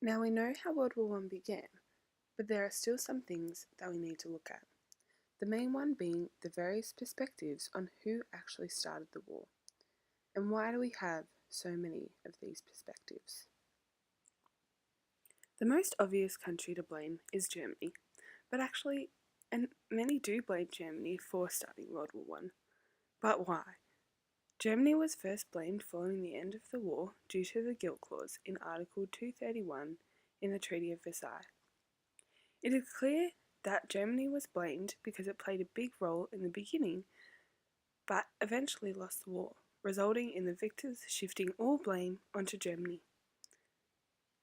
Now we know how World War I began, but there are still some things that we need to look at. The main one being the various perspectives on who actually started the war, and why do we have so many of these perspectives. The most obvious country to blame is Germany, but actually, and many do blame Germany for starting World War I. But why? Germany was first blamed following the end of the war due to the guilt clause in Article 231 in the Treaty of Versailles. It is clear that Germany was blamed because it played a big role in the beginning, but eventually lost the war, resulting in the victors shifting all blame onto Germany.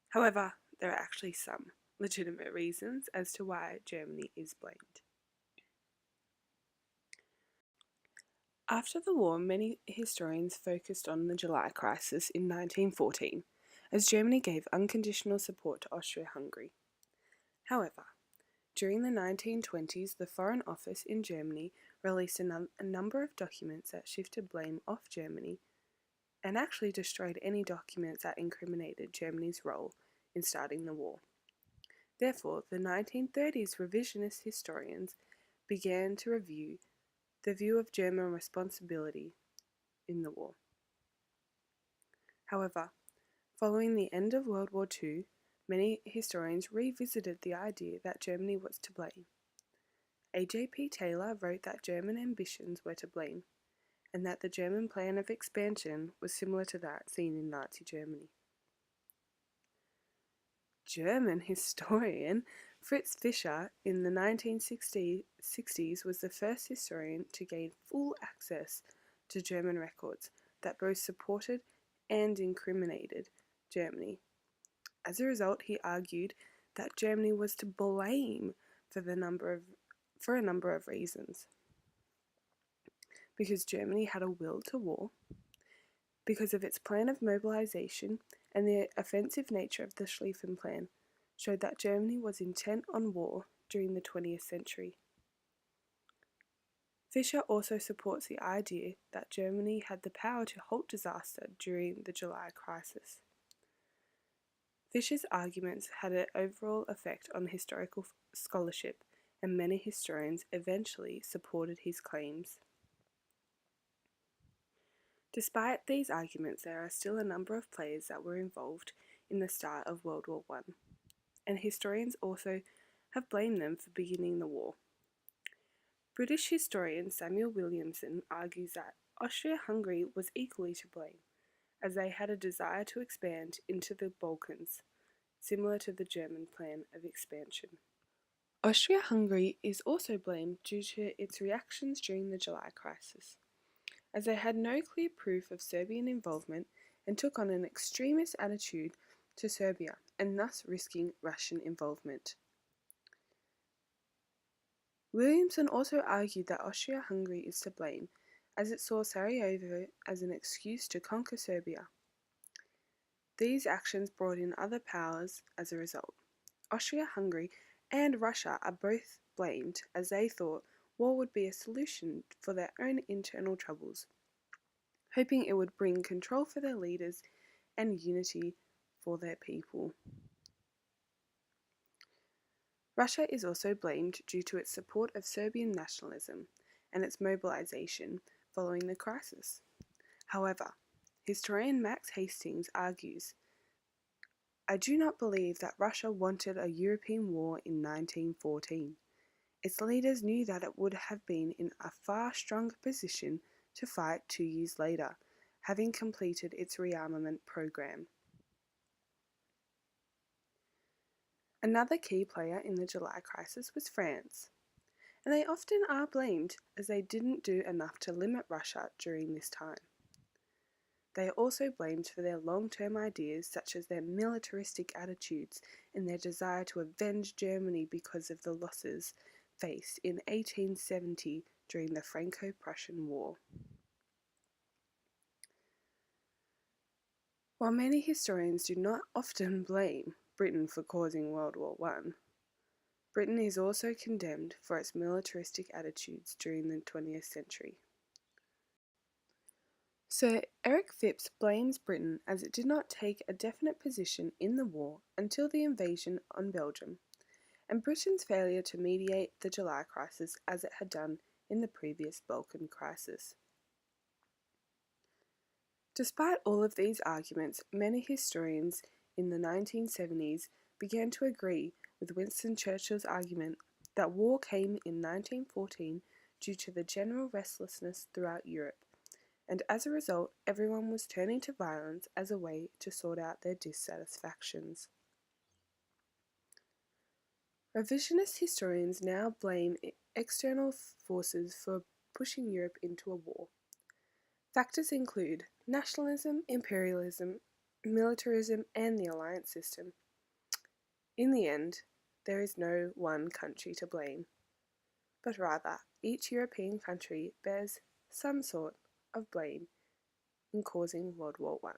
However, there are actually some legitimate reasons as to why Germany is blamed. After the war, many historians focused on the July crisis in 1914, as Germany gave unconditional support to Austria-Hungary. However, during the 1920s, the Foreign Office in Germany released a number of documents that shifted blame off Germany and actually destroyed any documents that incriminated Germany's role in starting the war. Therefore, the 1930s revisionist historians began to review the view of German responsibility in the war. However, following the end of World War II, many historians revisited the idea that Germany was to blame. A.J.P. Taylor wrote that German ambitions were to blame, and that the German plan of expansion was similar to that seen in Nazi Germany. German historian Fritz Fischer in the 1960s was the first historian to gain full access to German records that both supported and incriminated Germany. As a result, he argued that Germany was to blame for a number of reasons. Because Germany had a will to war, because of its plan of mobilization, and the offensive nature of the Schlieffen Plan showed that Germany was intent on war during the 20th century. Fischer also supports the idea that Germany had the power to halt disaster during the July crisis. Fischer's arguments had an overall effect on historical scholarship, and many historians eventually supported his claims. Despite these arguments, there are still a number of players that were involved in the start of World War I, and historians also have blamed them for beginning the war. British historian Samuel Williamson argues that Austria-Hungary was equally to blame, as they had a desire to expand into the Balkans, similar to the German plan of expansion. Austria-Hungary is also blamed due to its reactions during the July crisis, as they had no clear proof of Serbian involvement and took on an extremist attitude to Serbia, and thus risking Russian involvement. Williamson also argued that Austria-Hungary is to blame, as it saw Sarajevo as an excuse to conquer Serbia. These actions brought in other powers as a result. Austria-Hungary and Russia are both blamed, as they thought war would be a solution for their own internal troubles, hoping it would bring control for their leaders and unity for their people. Russia is also blamed due to its support of Serbian nationalism and its mobilization following the crisis. However, historian Max Hastings argues, "I do not believe that Russia wanted a European war in 1914. Its leaders knew that it would have been in a far stronger position to fight 2 years later, having completed its rearmament program." Another key player in the July crisis was France, and they often are blamed as they didn't do enough to limit Russia during this time. They are also blamed for their long-term ideas, such as their militaristic attitudes and their desire to avenge Germany because of the losses faced in 1870 during the Franco-Prussian War. While many historians do not often blame Britain for causing World War I, Britain is also condemned for its militaristic attitudes during the 20th century. Sir Eric Phipps blames Britain as it did not take a definite position in the war until the invasion on Belgium, and Britain's failure to mediate the July crisis as it had done in the previous Balkan crisis. Despite all of these arguments, many historians in the 1970s began to agree with Winston Churchill's argument that war came in 1914 due to the general restlessness throughout Europe, and as a result, everyone was turning to violence as a way to sort out their dissatisfactions. Revisionist historians now blame external forces for pushing Europe into a war. Factors include nationalism, imperialism, militarism, and the alliance system. In the end, there is no one country to blame, but rather each European country bears some sort of blame in causing World War I.